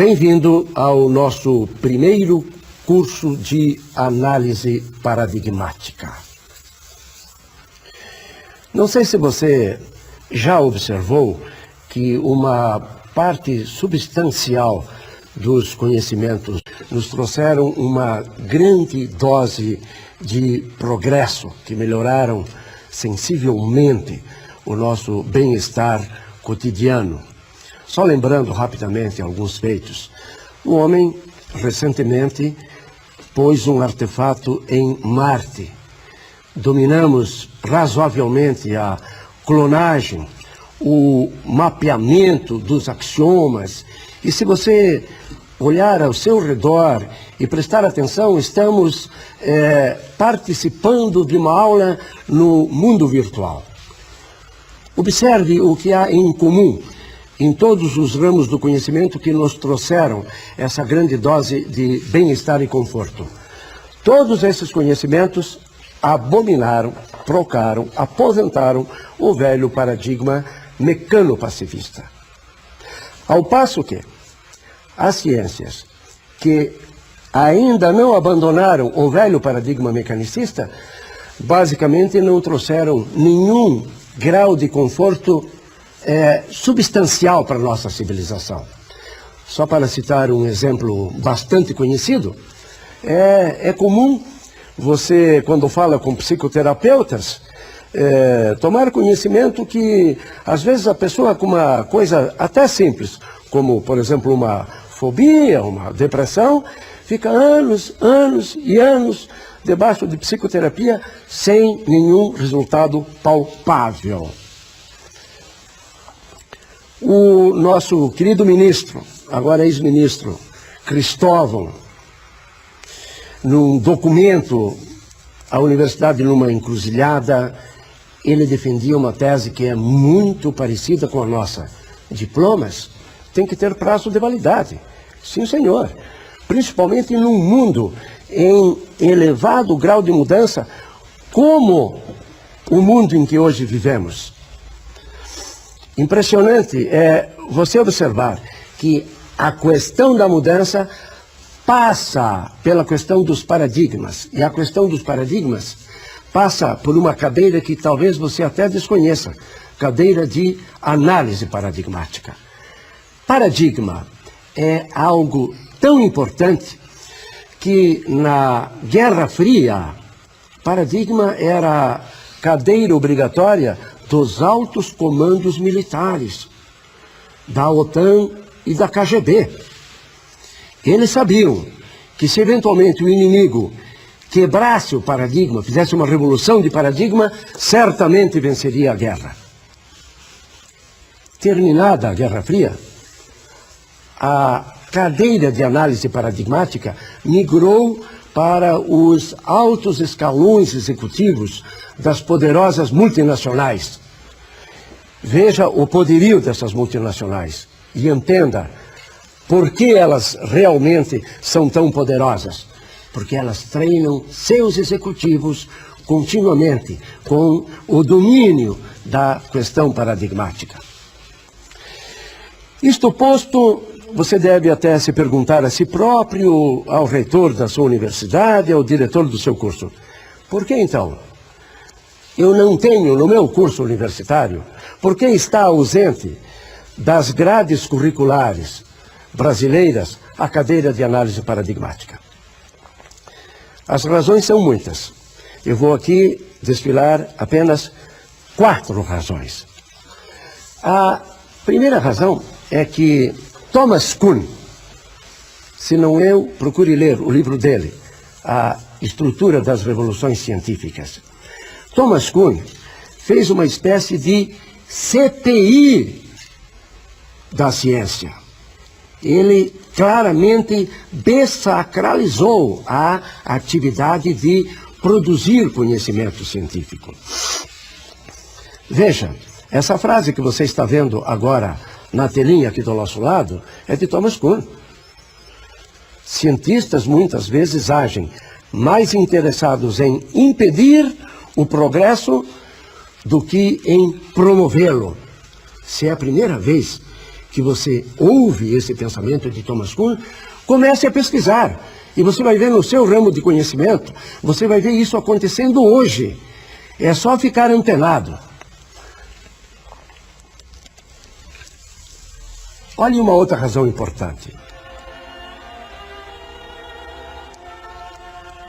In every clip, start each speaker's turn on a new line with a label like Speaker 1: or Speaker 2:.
Speaker 1: Bem-vindo ao nosso primeiro curso de análise paradigmática. Não sei se você já observou que uma parte substancial dos conhecimentos nos trouxeram uma grande dose de progresso, que melhoraram sensivelmente o nosso bem-estar cotidiano. Só lembrando rapidamente alguns feitos. O homem, recentemente, pôs um artefato em Marte. Dominamos razoavelmente a clonagem, o mapeamento dos axiomas. E se você olhar ao seu redor e prestar atenção, estamos participando de uma aula no mundo virtual. Observe o que há em comum em todos os ramos do conhecimento que nos trouxeram essa grande dose de bem-estar e conforto. Todos esses conhecimentos abominaram, trocaram, aposentaram o velho paradigma mecano-pacifista. Ao passo que as ciências que ainda não abandonaram o velho paradigma mecanicista, basicamente não trouxeram nenhum grau de conforto substancial para a nossa civilização. Só para citar um exemplo bastante conhecido, é comum você, quando fala com psicoterapeutas, tomar conhecimento que, às vezes, a pessoa com uma coisa até simples, como, por exemplo, uma fobia, uma depressão, fica anos e anos debaixo de psicoterapia sem nenhum resultado palpável. O nosso querido ministro, agora ex-ministro, Cristóvão, num documento à Universidade numa Encruzilhada, ele defendia uma tese que é muito parecida com a nossa. Diplomas têm que ter prazo de validade. Sim, senhor. Principalmente num mundo em elevado grau de mudança, como o mundo em que hoje vivemos. Impressionante é você observar que a questão da mudança passa pela questão dos paradigmas. E a questão dos paradigmas passa por uma cadeira que talvez você até desconheça, cadeira de análise paradigmática. Paradigma é algo tão importante que na Guerra Fria, paradigma era cadeira obrigatória dos altos comandos militares, da OTAN e da KGB. Eles sabiam que se eventualmente o inimigo quebrasse o paradigma, fizesse uma revolução de paradigma, certamente venceria a guerra. Terminada a Guerra Fria, a cadeira de análise paradigmática migrou para os altos escalões executivos das poderosas multinacionais. Veja o poderio dessas multinacionais e entenda por que elas realmente são tão poderosas. Porque elas treinam seus executivos continuamente com o domínio da questão paradigmática. Isto posto, você deve até se perguntar a si próprio, ao reitor da sua universidade, ao diretor do seu curso: por que então eu não tenho no meu curso universitário? Por que está ausente das grades curriculares brasileiras a cadeira de análise paradigmática? As razões são muitas. Eu vou aqui desfilar apenas 4 razões. A primeira razão é que Thomas Kuhn, se não eu, procure ler o livro dele, A Estrutura das Revoluções Científicas. Thomas Kuhn fez uma espécie de CPI da ciência. Ele claramente dessacralizou a atividade de produzir conhecimento científico. Veja, essa frase que você está vendo agora na telinha aqui do nosso lado é de Thomas Kuhn. Cientistas muitas vezes agem mais interessados em impedir o progresso do que em promovê-lo. Se é a primeira vez que você ouve esse pensamento de Thomas Kuhn, comece a pesquisar. E você vai ver no seu ramo de conhecimento, você vai ver isso acontecendo hoje. É só ficar antenado. Olha uma outra razão importante.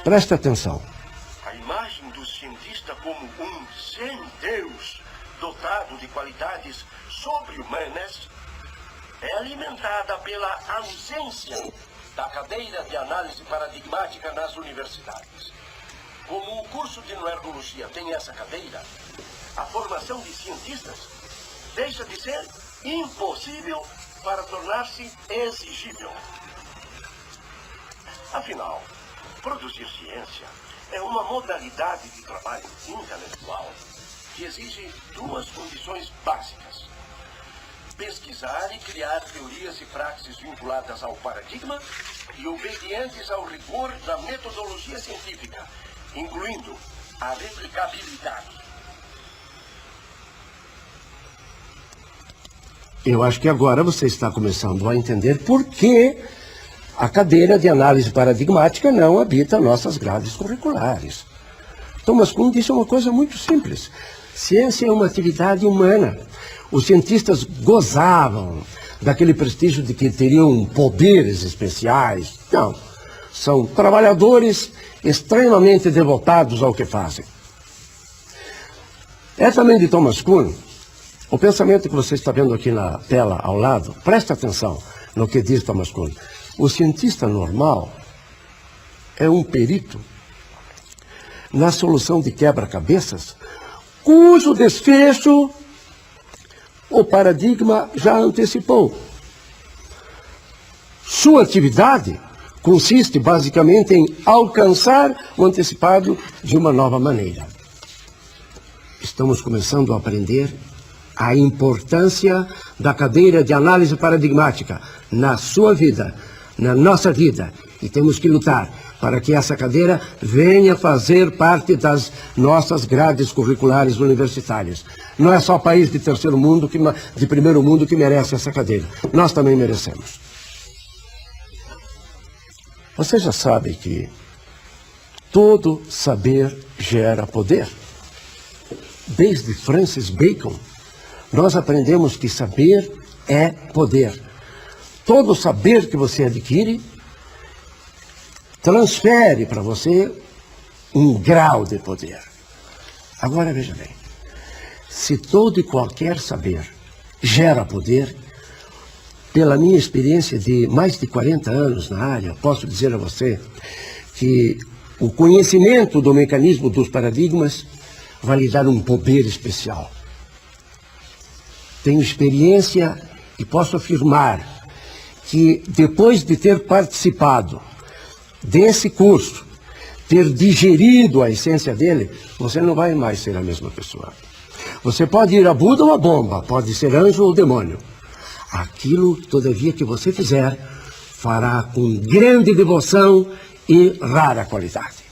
Speaker 1: Presta atenção.
Speaker 2: A imagem do cientista como um semideus dotado de qualidades sobre-humanas é alimentada pela ausência da cadeira de análise paradigmática nas universidades. Como o curso de noergologia tem essa cadeira, a formação de cientistas deixa de ser impossível para tornar-se exigível. Afinal, produzir ciência é uma modalidade de trabalho intelectual que exige duas condições básicas: pesquisar e criar teorias e praxis vinculadas ao paradigma e obedientes ao rigor da metodologia científica, incluindo a replicabilidade.
Speaker 1: Eu acho que agora você está começando a entender por que a cadeira de análise paradigmática não habita nossas grades curriculares. Thomas Kuhn disse uma coisa muito simples. Ciência é uma atividade humana. Os cientistas gozavam daquele prestígio de que teriam poderes especiais. Não. São trabalhadores extremamente devotados ao que fazem. É também de Thomas Kuhn o pensamento que você está vendo aqui na tela ao lado. Presta atenção no que diz Thomas Kuhn. O cientista normal é um perito na solução de quebra-cabeças cujo desfecho o paradigma já antecipou. Sua atividade consiste basicamente em alcançar o antecipado de uma nova maneira. Estamos começando a aprender a importância da cadeira de análise paradigmática na sua vida, na nossa vida. E temos que lutar para que essa cadeira venha fazer parte das nossas grades curriculares universitárias. Não é só país de terceiro mundo, de primeiro mundo que merece essa cadeira. Nós também merecemos. Você já sabe que todo saber gera poder. Desde Francis Bacon, nós aprendemos que saber é poder. Todo saber que você adquire transfere para você um grau de poder. Agora veja bem, se todo e qualquer saber gera poder, pela minha experiência de mais de 40 anos na área, posso dizer a você que o conhecimento do mecanismo dos paradigmas vai lhe dar um poder especial. Tenho experiência e posso afirmar que depois de ter participado desse curso, ter digerido a essência dele, você não vai mais ser a mesma pessoa. Você pode ir a Buda ou a bomba, pode ser anjo ou demônio. Aquilo, todavia, que você fizer, fará com grande devoção e rara qualidade.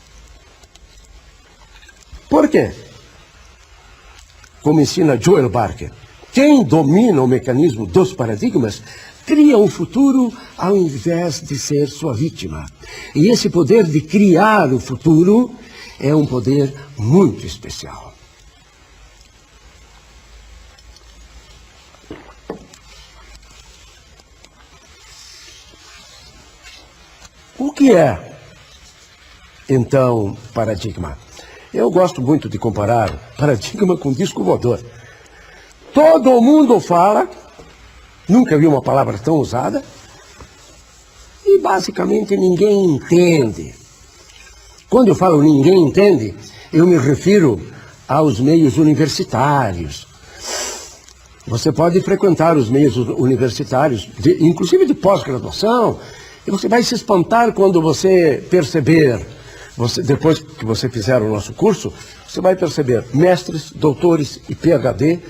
Speaker 1: Por quê? Como ensina Joel Barker, quem domina o mecanismo dos paradigmas cria um futuro ao invés de ser sua vítima. E esse poder de criar o futuro é um poder muito especial. O que é, então, paradigma? Eu gosto muito de comparar paradigma com disco voador. Todo mundo fala, nunca vi uma palavra tão usada, e basicamente ninguém entende. Quando eu falo ninguém entende, eu me refiro aos meios universitários. Você pode frequentar os meios universitários, inclusive de pós-graduação, e você vai se espantar quando você perceber, depois que você fizer o nosso curso, você vai perceber mestres, doutores e PhD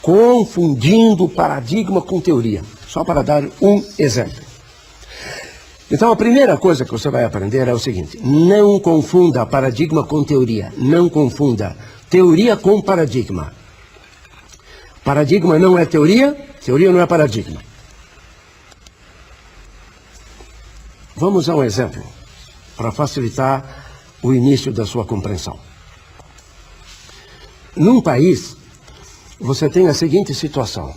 Speaker 1: confundindo paradigma com teoria. Só para dar um exemplo. Então, a primeira coisa que você vai aprender é o seguinte: não confunda paradigma com teoria. Não confunda teoria com paradigma. Paradigma não é teoria, teoria não é paradigma. Vamos a um exemplo, para facilitar o início da sua compreensão. Num país, você tem a seguinte situação.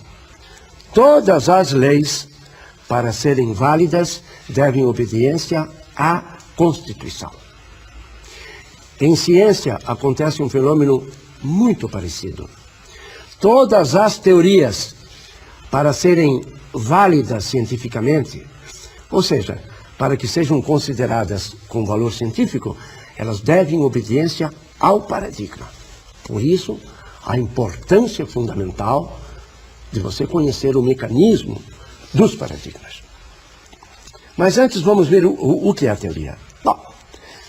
Speaker 1: Todas as leis, para serem válidas, devem obediência à Constituição. Em ciência, acontece um fenômeno muito parecido. Todas as teorias, para serem válidas cientificamente, ou seja, para que sejam consideradas com valor científico, elas devem obediência ao paradigma. Por isso, a importância fundamental de você conhecer o mecanismo dos paradigmas. Mas antes vamos ver o que é a teoria. Bom,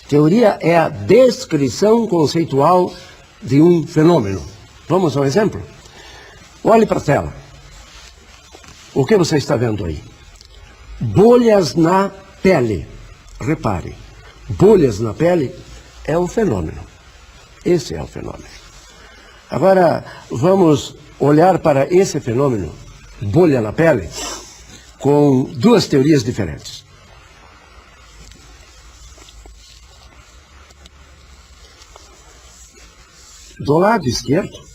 Speaker 1: teoria é a descrição conceitual de um fenômeno. Vamos a um exemplo? Olhe para a tela. O que você está vendo aí? Bolhas na pele. Repare, bolhas na pele é um fenômeno. Esse é o fenômeno. Agora, vamos olhar para esse fenômeno, bolha na pele, com duas teorias diferentes. Do lado esquerdo,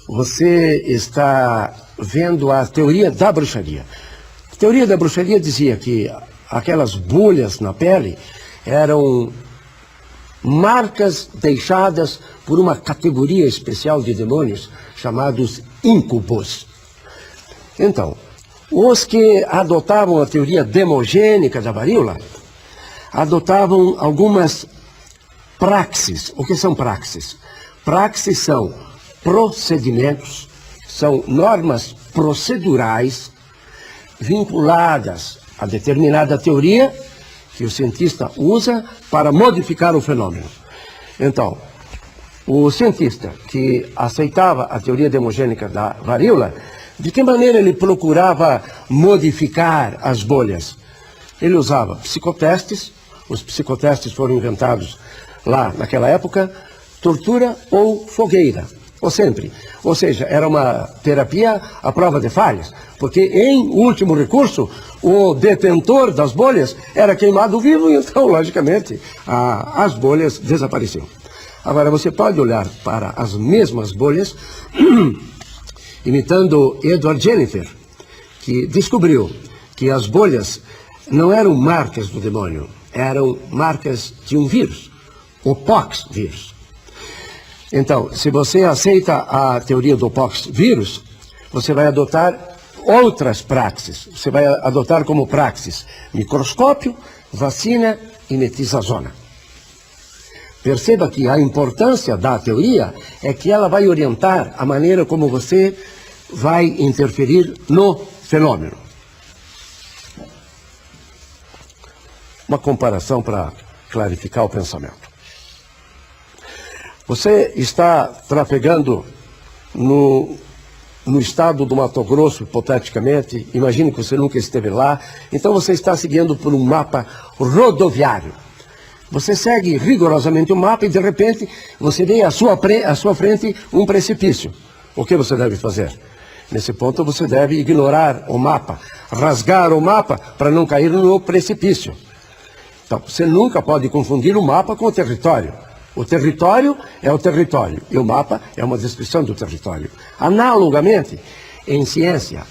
Speaker 1: você está vendo a teoria da bruxaria. A teoria da bruxaria dizia que aquelas bolhas na pele eram marcas deixadas por uma categoria especial de demônios chamados íncubos. Então, os que adotavam a teoria demogênica da varíola adotavam algumas praxes. O que são praxes? Praxes são procedimentos, são normas procedurais vinculadas a determinada teoria que o cientista usa para modificar o fenômeno. Então, o cientista que aceitava a teoria demogênica da varíola, de que maneira ele procurava modificar as bolhas? Ele usava psicotestes, os psicotestes foram inventados lá naquela época, tortura ou fogueira, ou seja, era uma terapia à prova de falhas, porque em último recurso, o detentor das bolhas era queimado vivo, e então, logicamente, as bolhas desapareciam. Agora, você pode olhar para as mesmas bolhas, imitando Edward Jennifer, que descobriu que as bolhas não eram marcas do demônio, eram marcas de um vírus, o pox vírus. Então, se você aceita a teoria do pox vírus, você vai adotar outras praxes. Você vai adotar como praxes microscópio, vacina e metizazona. Perceba que a importância da teoria é que ela vai orientar a maneira como você vai interferir no fenômeno. Uma comparação para clarificar o pensamento. Você está trafegando no estado do Mato Grosso, hipoteticamente, imagine que você nunca esteve lá, então você está seguindo por um mapa rodoviário. Você segue rigorosamente o mapa e, de repente, você vê à sua frente um precipício. O que você deve fazer? Nesse ponto, você deve ignorar o mapa, rasgar o mapa para não cair no precipício. Então, você nunca pode confundir o mapa com o território. O território é o território e o mapa é uma descrição do território. Analogamente, em ciência,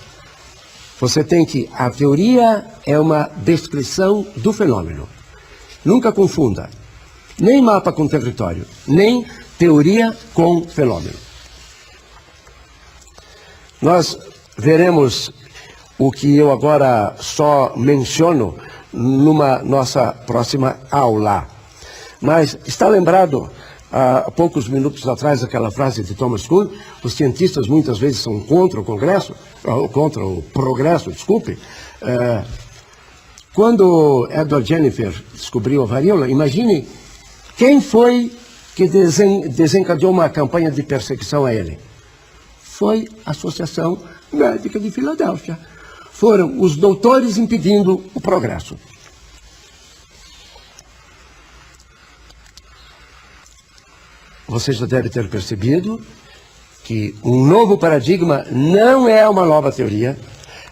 Speaker 1: você tem que a teoria é uma descrição do fenômeno. Nunca confunda nem mapa com território, nem teoria com fenômeno. Nós veremos o que eu agora só menciono numa nossa próxima aula. Mas está lembrado, há poucos minutos atrás, aquela frase de Thomas Kuhn, os cientistas muitas vezes são contra o Congresso, contra o progresso, desculpe. Quando Edward Jennifer descobriu a varíola, imagine quem foi que desencadeou uma campanha de perseguição a ele. Foi a Associação Médica de Filadélfia. Foram os doutores impedindo o progresso. Você já deve ter percebido que que um novo paradigma não é uma nova teoria,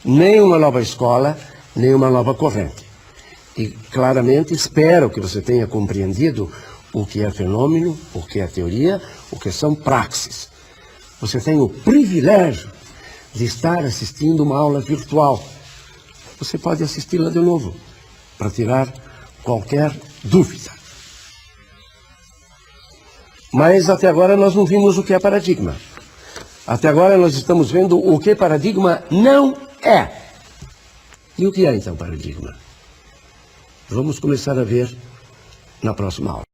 Speaker 1: nem uma nova escola, nem uma nova corrente. E claramente espero que você tenha compreendido o que é fenômeno, o que é teoria, o que são praxes. Você tem o privilégio de estar assistindo uma aula virtual. Você pode assisti-la de novo, para tirar qualquer dúvida. Mas até agora nós não vimos o que é paradigma. Até agora nós estamos vendo o que paradigma não é. E o que é então paradigma? Vamos começar a ver na próxima aula.